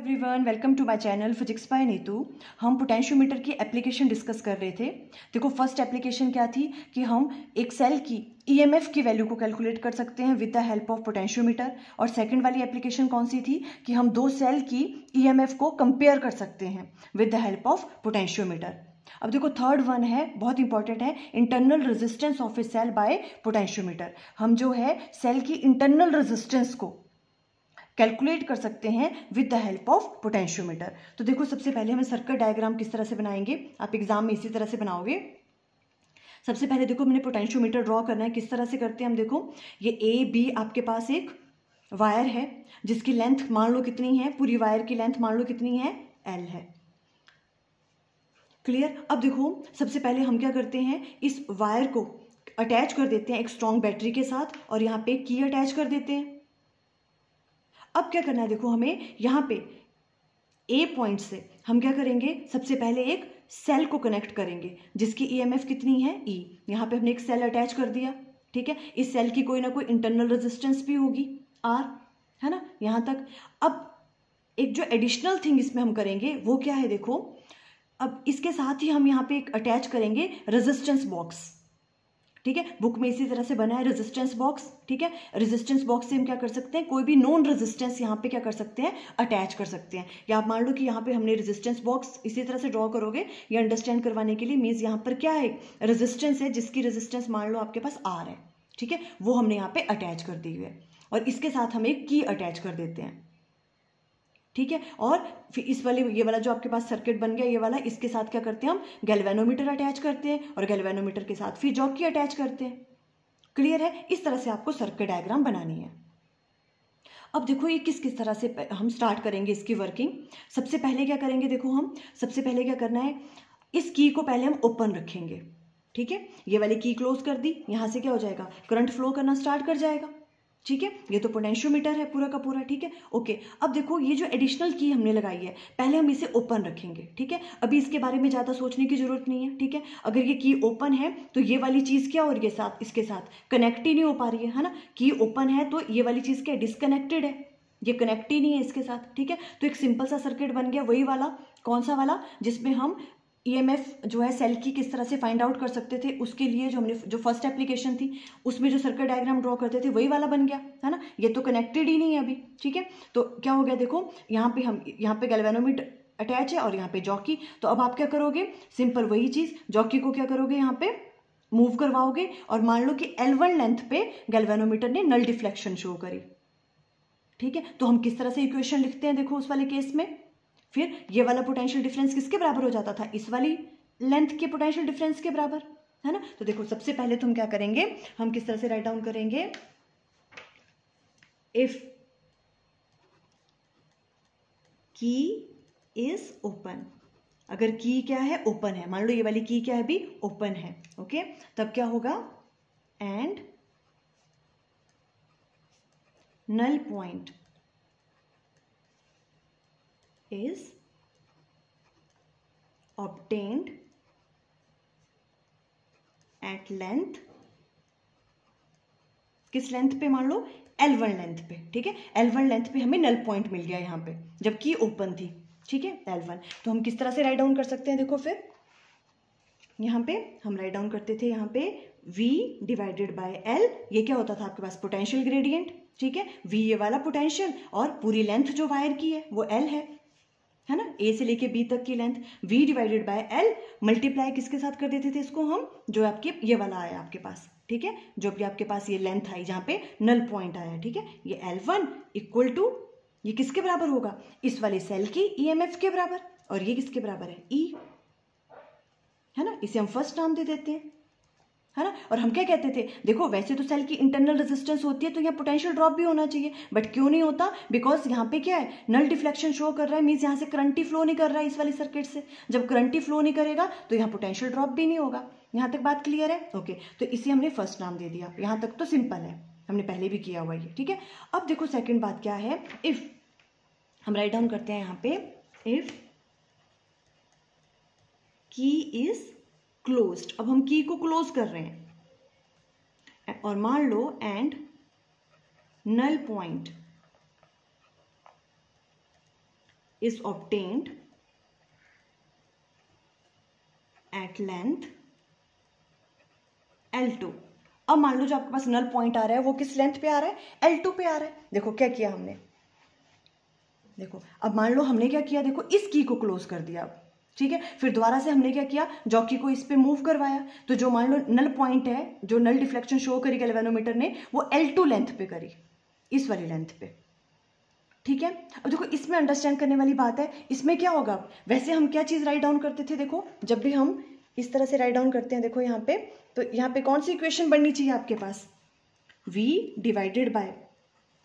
Everyone, welcome to my channel physics by Neetu. हम potentiometer की application discuss कर रहे थे। देखो, फर्स्ट एप्लीकेशन क्या थी कि हम एक सेल की ईएमएफ की वैल्यू को कैलकुलेट कर सकते हैं with the help of potentiometer. और सेकंड वाली एप्लीकेशन कौन सी थी कि हम दो सेल की ईएमएफ को कंपेयर कर सकते हैं with the help of potentiometer. अब देखो, थर्ड वन है, बहुत इंपॉर्टेंट है, internal resistance of a cell by potentiometer. हम जो है सेल की इंटरनल रेजिस्टेंस को कैलकुलेट कर सकते हैं with the help of potentiometer. तो देखो, सबसे पहले हमें सर्किट डायग्राम किस तरह से बनाएंगे, आप एग्जाम में इसी तरह से बनाओगे। सबसे पहले देखो, मैंने पोटेंशियोमीटर ड्रॉ करना है। किस तरह से करते हैं हम, देखो ये ए बी आपके पास एक वायर है जिसकी लेंथ मान लो कितनी है, पूरी वायर की लेंथ मान लो कितनी है, एल है। क्लियर। अब देखो, सबसे पहले हम क्या करते हैं, इस वायर को अटैच कर देते हैं एक स्ट्रॉन्ग बैटरी के साथ और यहाँ पे की अटैच कर देते हैं। अब क्या करना है, देखो हमें यहाँ पे ए पॉइंट से हम क्या करेंगे, सबसे पहले एक सेल को कनेक्ट करेंगे जिसकी ईएमएफ कितनी है, ई। यहाँ पे हमने एक सेल अटैच कर दिया, ठीक है। इस सेल की कोई ना कोई इंटरनल रेजिस्टेंस भी होगी, आर, है ना, यहाँ तक। अब एक जो एडिशनल थिंग इसमें हम करेंगे वो क्या है, देखो अब इसके साथ ही हम यहाँ पे एक अटैच करेंगे रेजिस्टेंस बॉक्स, ठीक है। बुक में इसी तरह से बना है रेजिस्टेंस बॉक्स, ठीक है। रेजिस्टेंस बॉक्स से हम क्या कर सकते हैं, कोई भी नॉन रेजिस्टेंस यहाँ पे क्या कर सकते हैं, अटैच कर सकते हैं। या आप मान लो कि यहाँ पे हमने रेजिस्टेंस बॉक्स इसी तरह से ड्रॉ करोगे, ये अंडरस्टैंड करवाने के लिए। मीन्स यहाँ पर क्या है, रेजिस्टेंस है जिसकी रेजिस्टेंस मान लो आपके पास आर है, ठीक है, वो हमने यहाँ पे अटैच कर दी हुई है। और इसके साथ हम एक की अटैच कर देते हैं, ठीक है। और फिर इस वाले, ये वाला जो आपके पास सर्किट बन गया, ये वाला, इसके साथ क्या करते हैं हम, गैल्वेनोमीटर अटैच करते हैं और गैल्वेनोमीटर के साथ फिर जॉकी अटैच करते हैं। क्लियर है। इस तरह से आपको सर्किट डायग्राम बनानी है। अब देखो, ये किस किस तरह से हम स्टार्ट करेंगे इसकी वर्किंग। सबसे पहले क्या करेंगे, देखो हम सबसे पहले क्या करना है, इस की को पहले हम ओपन रखेंगे, ठीक है। ये वाली की क्लोज कर दी, यहां से क्या हो जाएगा, करंट फ्लो करना स्टार्ट कर जाएगा, ठीक है। ये तो पोटेंशियोमीटर है पूरा का पूरा, ठीक है, ओके। अब देखो, ये जो एडिशनल की हमने लगाई है, पहले हम इसे ओपन रखेंगे, ठीक है। अभी इसके बारे में ज़्यादा सोचने की जरूरत नहीं है, ठीक है। अगर ये की ओपन है तो ये वाली चीज़ क्या हो रही है, साथ इसके साथ कनेक्ट ही नहीं हो पा रही है ना। की ओपन है तो ये वाली चीज़ क्या, डिसकनेक्टेड है, ये कनेक्ट ही नहीं है इसके साथ, ठीक है। तो एक सिंपल सा सर्किट बन गया, वही वाला, कौन सा वाला, जिसमें हम ईएमएफ जो है सेल की किस तरह से फाइंड आउट कर सकते थे, उसके लिए जो हमने जो फर्स्ट एप्लीकेशन थी उसमें जो सर्किट डायग्राम ड्रॉ करते थे वही वाला बन गया, है ना। ये तो कनेक्टेड ही नहीं है अभी, ठीक है। तो क्या हो गया, देखो यहाँ पे हम, यहाँ पे गैल्वेनोमीटर अटैच है और यहाँ पे जॉकी। तो अब आप क्या करोगे, सिंपल वही चीज, जॉकी को क्या करोगे, यहाँ पे मूव करवाओगे और मान लो कि L1 लेंथ पे गैल्वेनोमीटर ने नल डिफ्लेक्शन शो करी, ठीक है। तो हम किस तरह से इक्वेशन लिखते हैं, देखो उस वाले केस में, फिर ये वाला पोटेंशियल डिफरेंस किसके बराबर हो जाता था, इस वाली लेंथ के पोटेंशियल डिफरेंस के बराबर, है ना। तो देखो, सबसे पहले तो हम क्या करेंगे, हम किस तरह से राइट डाउन करेंगे, इफ की इज ओपन, अगर की क्या है, ओपन है, मान लो ये वाली की क्या है, भी ओपन है, ओके। तब क्या होगा, and null point is obtained at length, किस लेंथ पे, मान लो L1 लेंथ पे, ठीक है। L1 लेंथ पे हमें नल पॉइंट मिल गया यहाँ पे जबकि ओपन थी, ठीक है, L1। तो हम किस तरह से राइट डाउन कर सकते हैं, देखो फिर यहाँ पे हम राइट डाउन करते थे, यहाँ पे V डिवाइडेड बाय L, ये क्या होता था आपके पास, पोटेंशियल ग्रेडियंट, ठीक है। V ये वाला पोटेंशियल और पूरी लेंथ जो वायर की है वो L है ना, ए से लेके बी तक की length, v divided by L, multiply किसके साथ कर देते थे इसको हम, जो आपके ये वाला आया आपके पास, ठीक है, जो भी आपके पास ये लेंथ आई जहां पे नल पॉइंट आया, ठीक है। ये L1 इक्वल टू, ये किसके बराबर होगा, इस वाले सेल की ईएमएफ के बराबर, और ये किसके बराबर है, ई, है ना। इसे हम फर्स्ट नाम दे देते हैं, है ना। और हम क्या कहते थे, देखो वैसे तो सेल की इंटरनल रेजिस्टेंस होती है तो यहाँ पोटेंशियल ड्रॉप भी होना चाहिए, बट क्यों नहीं होता, बिकॉज यहाँ पे क्या है, नल डिफ्लेक्शन शो कर रहा है, मीन्स यहाँ से करंट ही फ्लो नहीं कर रहा है इस वाली सर्किट से। जब करंट ही फ्लो नहीं करेगा तो यहाँ पोटेंशियल ड्रॉप भी नहीं होगा। यहाँ तक बात क्लियर है, ओके। तो इसे हमने फर्स्ट नाम दे दिया, यहाँ तक तो सिंपल है, हमने पहले भी किया हुआ ये, ठीक है। अब देखो सेकेंड बात क्या है, इफ हम राइट डाउन करते हैं यहाँ पे, इफ की इज क्लोज्ड, अब हम की को क्लोज कर रहे हैं और मान लो and null point is obtained at length L2। अब मान लो जो आपके पास नल पॉइंट आ रहा है वो किस लेंथ पे आ रहा है, L2 पे आ रहा है। देखो क्या किया हमने, देखो अब मान लो हमने क्या किया, देखो इस की को क्लोज कर दिया अब, ठीक है। फिर दोबारा से हमने क्या किया, जॉकी को इस पे मूव करवाया, तो जो मान लो नल पॉइंट है, जो नल डिफ्लेक्शन शो करी गैल्वेनोमीटर ने, वो L2 लेंथ पे करी, इस वाली लेंथ पे, ठीक है। अब देखो इसमें अंडरस्टैंड करने वाली बात है, इसमें क्या होगा, वैसे हम क्या चीज राइट डाउन करते थे, देखो जब भी हम इस तरह से राइट डाउन करते हैं, देखो यहाँ पे, तो यहाँ पे कौन सी इक्वेशन बननी चाहिए आपके पास, V divided by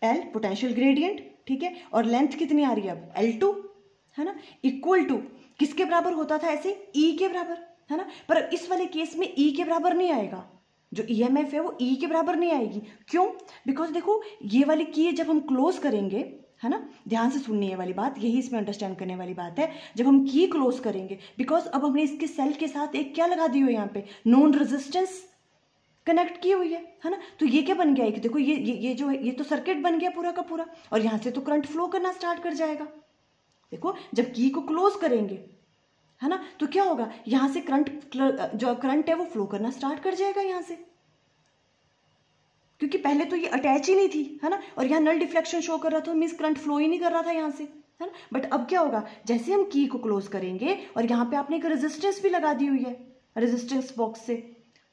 L potential gradient, ठीक है, और लेंथ कितनी आ रही है अब L2, है ना, इक्वल टू किसके बराबर होता था ऐसे, E के बराबर, है ना। पर इस वाले केस में E के बराबर नहीं आएगा, जो EMF है वो E के बराबर नहीं आएगी। क्यों, बिकॉज देखो ये वाली की जब हम क्लोज करेंगे, है ना, ध्यान से सुननी है वाली बात, यही इसमें अंडरस्टैंड करने वाली बात है। जब हम की क्लोज करेंगे, बिकॉज अब हमने इसके सेल के साथ एक क्या लगा दी हो यहाँ पे, नॉन रेजिस्टेंस कनेक्ट की हुई है ना। तो ये क्या बन गया, एक देखो ये जो है, ये तो सर्किट बन गया पूरा का पूरा, और यहाँ से तो करंट फ्लो करना स्टार्ट कर जाएगा। देखो जब की को क्लोज करेंगे, है ना, तो क्या होगा, यहाँ से करंट, जो करंट है वो फ्लो करना स्टार्ट कर जाएगा यहाँ से, क्योंकि पहले तो ये अटैच ही नहीं थी, है ना, और यहाँ नल डिफ्लेक्शन शो कर रहा था, मीन्स करंट फ्लो ही नहीं कर रहा था यहाँ से, है ना। बट अब क्या होगा, जैसे हम की को क्लोज करेंगे और यहाँ पे आपने एक रेजिस्टेंस भी लगा दी हुई है, रेजिस्टेंस बॉक्स से,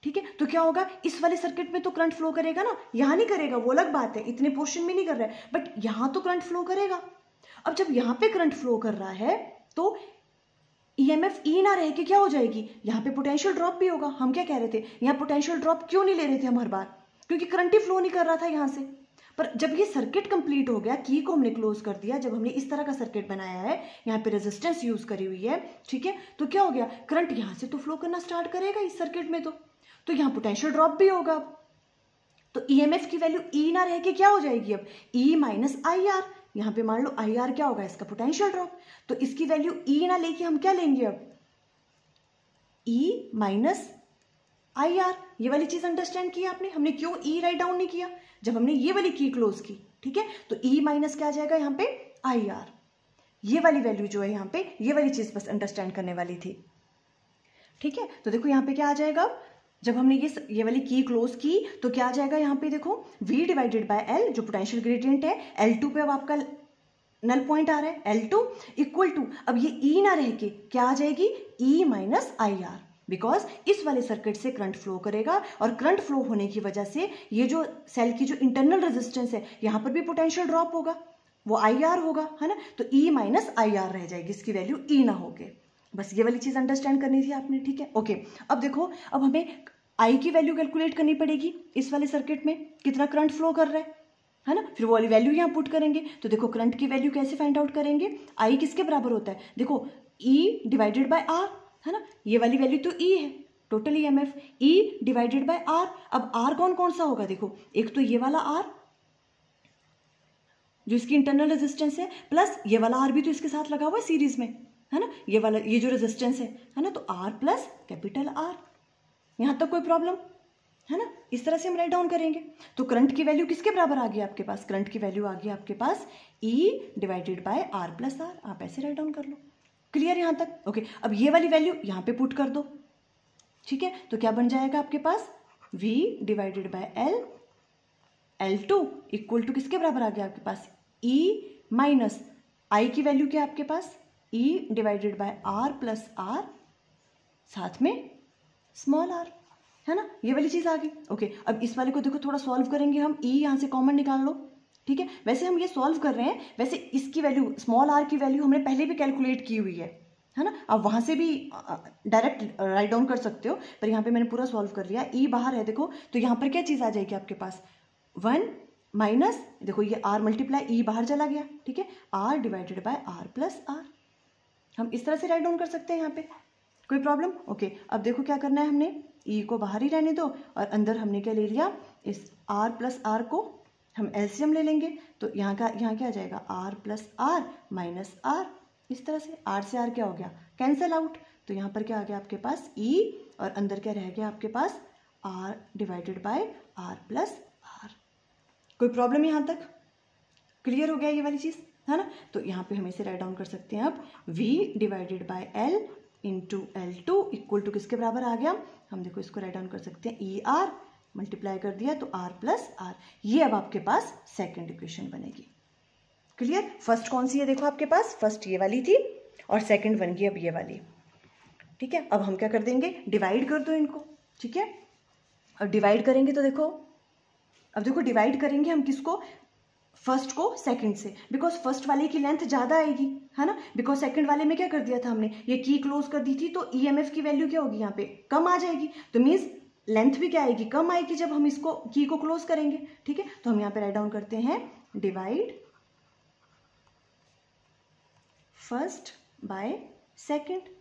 ठीक है, तो क्या होगा, इस वाले सर्किट में तो करंट फ्लो करेगा ना, यहाँ नहीं करेगा, वो अलग बात है, इतने पोर्शन में नहीं कर रहा है, बट यहाँ तो करंट फ्लो करेगा। अब जब यहाँ पे करंट फ्लो कर रहा है तो EMF E ना रह के क्या हो जाएगी, यहाँ पे पोटेंशियल ड्रॉप भी होगा। हम क्या कह रहे थे, यहाँ पोटेंशियल ड्रॉप क्यों नहीं ले रहे थे हम हर बार, क्योंकि करंट ही फ्लो नहीं कर रहा था यहाँ से। पर जब ये सर्किट कंप्लीट हो गया, की को हमने क्लोज कर दिया, जब हमने इस तरह का सर्किट बनाया है, यहाँ पे रेजिस्टेंस यूज करी हुई है, ठीक है, तो क्या हो गया, करंट यहाँ से तो फ्लो करना स्टार्ट करेगा इस सर्किट में, तो यहाँ पोटेंशियल ड्रॉप भी होगा अब। तो EMF की वैल्यू E ना रह के क्या हो जाएगी अब, E माइनस IR। यहाँ पे मान लो IR क्या होगा, इसका पोटेंशियल ड्रॉप, तो इसकी वैल्यू E ना लेके हम क्या लेंगे अब, E माइनस IR। ये वाली चीज अंडरस्टैंड की आपने, हमने क्यों E राइट डाउन नहीं किया, जब हमने ये वाली की क्लोज की, ठीक है, तो E माइनस क्या आ जाएगा यहाँ पे IR। ये वाली वैल्यू जो है यहाँ पे, ये वाली चीज बस अंडरस्टैंड करने वाली थी, ठीक है। तो देखो यहाँ पे क्या आ जाएगा अब, जब हमने ये वाली की क्लोज की तो क्या आ जाएगा यहाँ पे, देखो V डिवाइडेड बाय L जो पोटेंशियल ग्रेडियंट है, L2 पे अब आपका नल पॉइंट आ रहा है, L2 इक्वल टू, अब ये E ना रह के क्या आ जाएगी, E माइनस IR, बिकॉज इस वाले सर्किट से करंट फ्लो करेगा, और करंट फ्लो होने की वजह से ये जो सेल की जो इंटरनल रेजिस्टेंस है, यहाँ पर भी पोटेंशियल ड्रॉप होगा, वो IR होगा, है ना, तो E माइनस IR रह जाएगी, इसकी वैल्यू E ना होके। बस ये वाली चीज अंडरस्टैंड करनी थी आपने, ठीक है, ओके। अब देखो, अब हमें I की वैल्यू कैलकुलेट करनी पड़ेगी, इस वाले सर्किट में कितना करंट फ्लो कर रहा है ना, फिर वो वाली वैल्यू यहाँ पुट करेंगे। तो देखो करंट की वैल्यू कैसे फाइंड आउट करेंगे, I किसके बराबर होता है, देखो E डिवाइडेड बाय R, है ना, ये वाली वैल्यू तो E है, total EMF E divided by R। अब R कौन कौन सा होगा, देखो एक तो ये वाला R जो इसकी इंटरनल रेजिस्टेंस है, प्लस ये वाला R भी तो इसके साथ लगा हुआ है सीरीज में, है ना, ये वाला, ये जो रेजिस्टेंस है ना, तो R प्लस कैपिटल R। यहाँ तक कोई प्रॉब्लम है ना, इस तरह से हम राइट डाउन करेंगे। तो करंट की वैल्यू किसके बराबर आ गई आपके पास, करंट की वैल्यू आ गई आपके पास E divided by R plus R। आप ऐसे राइट डाउन कर लो, क्लियर यहाँ तक, ओके। अब ये वाली वैल्यू यहाँ पे पुट कर दो, ठीक है, तो क्या बन जाएगा आपके पास, V divided by L, L2 equal to किसके बराबर आ गया आपके पास, E माइनस I की वैल्यू क्या है आपके पास, E divided by R plus R, साथ में स्मॉल r, है ना, ये वाली चीज आ गई, ओके। अब इस वाले को देखो थोड़ा सॉल्व करेंगे हम, E यहाँ से कॉमन निकाल लो, ठीक है। वैसे हम ये सॉल्व कर रहे हैं, वैसे इसकी वैल्यू, स्मॉल r की वैल्यू हमने पहले भी कैलकुलेट की हुई है ना, आप वहां से भी डायरेक्ट राइट डाउन कर सकते हो, पर यहाँ पे मैंने पूरा सॉल्व कर लिया। E बाहर है देखो, तो यहाँ पर क्या चीज आ जाएगी आपके पास, 1 माइनस, देखो ये r मल्टीप्लाई E बाहर चला गया, ठीक है, R divided by R plus R। हम इस तरह से राइट डाउन कर सकते हैं यहाँ पे, कोई प्रॉब्लम, ओके। अब देखो क्या करना है, हमने E को बाहर ही रहने दो, और अंदर हमने क्या ले लिया, इस R प्लस R को हम एलसीएम ले लेंगे, तो यहाँ क्या आ जाएगा, R plus R minus R, इस तरह से R से R क्या हो गया, कैंसल आउट, तो यहाँ पर क्या आ गया आपके पास E, और अंदर क्या रह गया आपके पास R divided by R plus R। कोई प्रॉब्लम यहाँ तक, क्लियर हो गया ये वाली चीज, है ना। तो यहाँ पे हम इसे राइट डाउन कर सकते हैं अब V divided by L into L2 equal to किसके बराबर आ गया, हम देखो इसको राइट डाउन कर सकते हैं ER मल्टीप्लाई कर दिया तो R प्लस R। ये अब आपके पास सेकेंड इक्वेशन बनेगी। क्लियर। फर्स्ट कौन सी है देखो आपके पास, फर्स्ट ये वाली थी और सेकेंड बन गई अब ये वाली। ठीक है, अब हम क्या कर देंगे, डिवाइड कर दो इनको। ठीक है, अब डिवाइड करेंगे तो देखो, अब देखो डिवाइड करेंगे हम किसको, फर्स्ट को सेकंड से, बिकॉज फर्स्ट वाले की लेंथ ज्यादा आएगी, है ना। बिकॉज सेकंड वाले में क्या कर दिया था हमने, ये की क्लोज कर दी थी, तो ईएमएफ की वैल्यू क्या होगी यहाँ पे, कम आ जाएगी। तो मीन्स लेंथ भी क्या आएगी, कम आएगी जब हम इसको की को क्लोज करेंगे। ठीक है, तो हम यहाँ पे राइट डाउन करते हैं डिवाइड फर्स्ट बाय सेकेंड।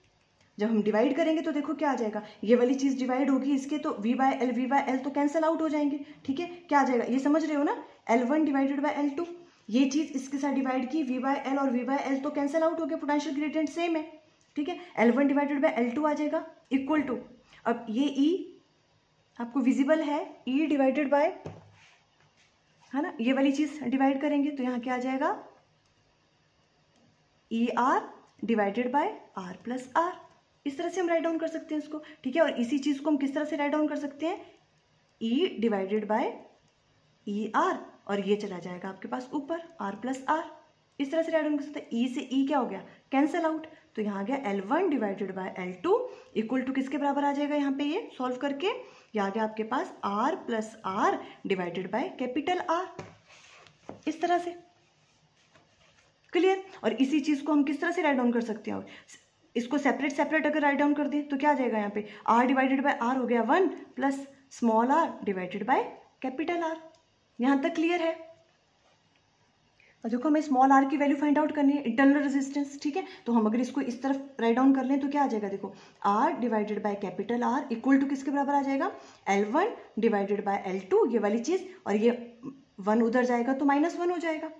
जब हम डिवाइड करेंगे तो देखो क्या आ जाएगा, ये वाली चीज डिवाइड होगी इसके, तो V बाय एल तो कैंसिल आउट हो जाएंगे। ठीक है, क्या आ जाएगा, ये समझ रहे हो ना, L1 डिवाइडेड बाय L2, ये चीज इसके साथ डिवाइड की V बाय एल और V बाय एल तो कैंसिल आउट हो गया, पोटेंशियल ग्रेडियंट सेम है। ठीक है, L1 डिवाइडेड बाय L2 आ जाएगा इक्वल टू, अब ये E आपको विजिबल है, E डिवाइडेड बाय, है ना, ये वाली चीज डिवाइड करेंगे तो यहाँ क्या आ जाएगा, ER divided by R plus R। इस तरह से हम राइट डाउन कर सकते हैं इसको। ठीक है, और इसी चीज को हम किस तरह से राइट डाउन कर सकते हैं, E डिवाइडेड बाय ER, और ये चला जाएगा आपके पास ऊपर R प्लस R। इस तरह से राइट डाउन कर सकते हैं। E से E क्या हो गया, कैंसिल आउट, तो यहाँ आ गया L1 divided by L2 equal to किसके बराबर आ जाएगा, यहाँ पे ये सॉल्व करके ये आ गया आपके पास R plus R divided by capital R। इस तरह से क्लियर। और इसी चीज को हम किस तरह से राइट डाउन कर सकते हैं, इसको सेपरेट सेपरेट अगर राइट डाउन कर दें तो क्या आ जाएगा, यहाँ पे R डिवाइडेड बाय R हो गया 1 plus small r divided by capital R। यहां तक क्लियर है। और देखो हमें स्मॉल r की वैल्यू फाइंड आउट करनी है, इंटरनल रेजिस्टेंस। ठीक है, तो हम अगर इसको इस तरफ राइट डाउन कर लें तो क्या आ जाएगा, देखो R divided by capital R equal to किसके बराबर आ जाएगा, L1 डिवाइडेड बाय L2, ये वाली चीज, और ये 1 उधर जाएगा तो -1 हो जाएगा।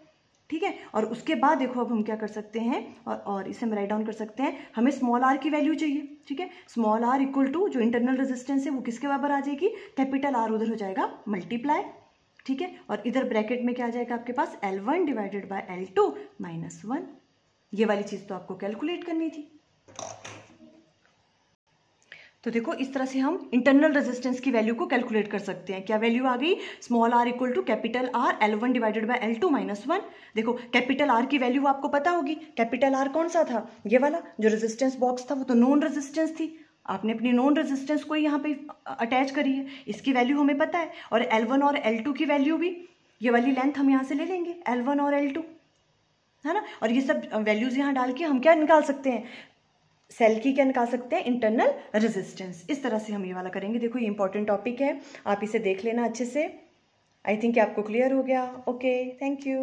ठीक है, और उसके बाद देखो अब हम क्या कर सकते हैं, और इसे हम राइट डाउन कर सकते हैं, हमें स्मॉल r की वैल्यू चाहिए। ठीक है, स्मॉल r इक्वल टू जो इंटरनल रेजिस्टेंस है वो किसके बराबर आ जाएगी, कैपिटल R उधर हो जाएगा मल्टीप्लाई। ठीक है, और इधर ब्रैकेट में क्या आ जाएगा आपके पास, L1 डिवाइडेड बाय L2 -1। ये वाली चीज तो आपको कैलकुलेट करनी थी। तो देखो इस तरह से हम इंटरनल रेजिस्टेंस की वैल्यू को कैलकुलेट कर सकते हैं। क्या वैल्यू आ गई, small r equal to capital R L1 divided by L2 -1। देखो कैपिटल R की वैल्यू आपको पता होगी, कैपिटल R कौन सा था, ये वाला जो रेजिस्टेंस बॉक्स था, वो तो नॉन रेजिस्टेंस थी। आपने अपनी नॉन रेजिस्टेंस को यहाँ पे अटैच करी है, इसकी वैल्यू हमें पता है, और L1 और L2 की वैल्यू भी, ये वाली लेंथ हम यहाँ से ले लेंगे L1 और L2, है ना। और ये सब वैल्यूज यहाँ डाल के हम क्या निकाल सकते हैं, सेल की क्या निकाल सकते हैं, इंटरनल रेजिस्टेंस। इस तरह से हम ये वाला करेंगे। देखो ये इंपॉर्टेंट टॉपिक है, आप इसे देख लेना अच्छे से। आई थिंक आपको क्लियर हो गया। Okay, thank you.